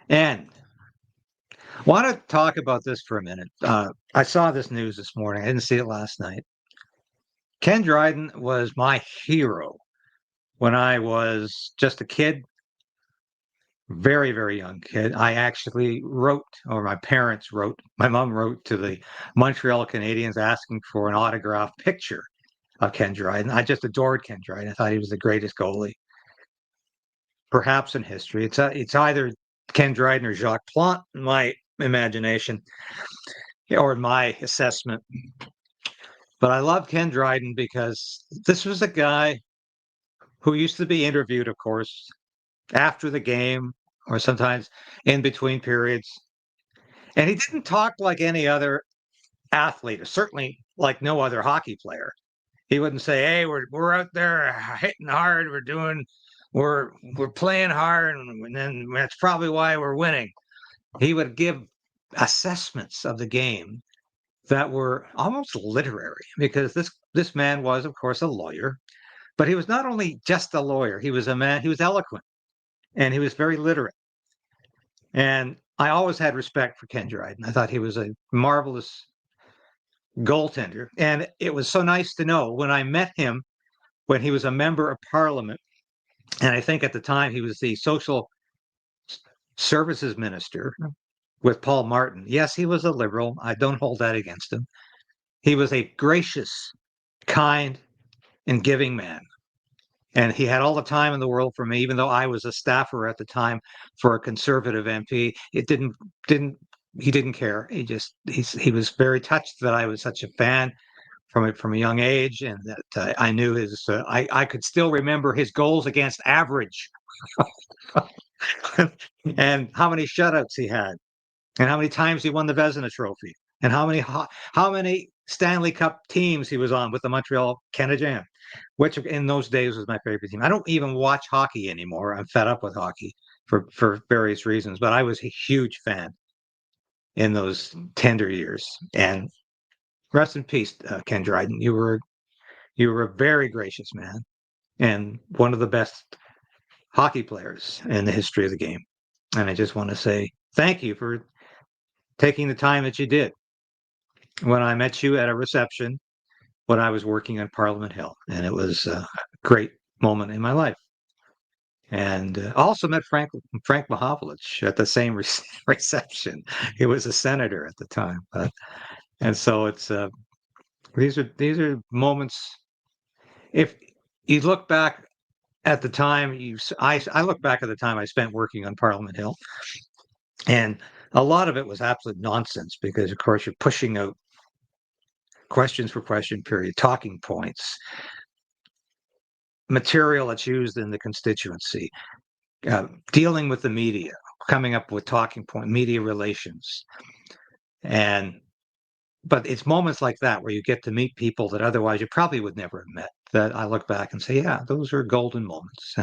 And want to talk about this for a minute. I saw this news this morning. I didn't see it last night. Ken Dryden was my hero when I was just a kid, very, very young kid. I actually wrote, or my parents wrote, my mom wrote to the Montreal Canadiens asking for an autographed picture of Ken Dryden. I just adored Ken Dryden. I thought he was the greatest goalie, perhaps in history. It's either Ken Dryden or Jacques Plante in my imagination or in my assessment. But I love Ken Dryden because this was a guy who used to be interviewed, of course, after the game or sometimes in between periods. And he didn't talk like any other athlete, or certainly like no other hockey player. He wouldn't say, "Hey, we're out there hitting hard. We're playing hard, and then that's probably why we're winning." He would give assessments of the game that were almost literary because this man was, of course, a lawyer, but he was not only just a lawyer. He was a man. He was eloquent and he was very literate. And I always had respect for Ken Dryden. I thought he was a marvelous goaltender. And it was so nice to know when I met him when he was a member of parliament. And I think at the time he was the social services minister with Paul Martin. Yes, he was a liberal. I don't hold that against him. He was a gracious, kind, and giving man. And he had all the time in the world for me, even though I was a staffer at the time for a conservative MP. It didn't he didn't care. He was very touched that I was such a fan from a young age, and that I knew his. I could still remember his goals against average, and how many shutouts he had, and how many times he won the Vezina Trophy, and how many Stanley Cup teams he was on with the Montreal Canadiens, which in those days was my favorite team. I don't even watch hockey anymore. I'm fed up with hockey for various reasons, but I was a huge fan in those tender years. And rest in peace, Ken Dryden. You were a very gracious man and one of the best hockey players in the history of the game. And I just want to say thank you for taking the time that you did when I met you at a reception when I was working on Parliament Hill. And it was a great moment in my life. And also met Frank Mahovlich at the same reception. He was a senator at the time. And so it's these are moments. If you look back at the time, I look back at the time I spent working on Parliament Hill, and a lot of it was absolute nonsense because, of course, you're pushing out questions for question period, talking points, material that's used in the constituency, dealing with the media, coming up with talking point, media relations, and but it's moments like that where you get to meet people that otherwise you probably would never have met. That I look back and say, yeah, those are golden moments.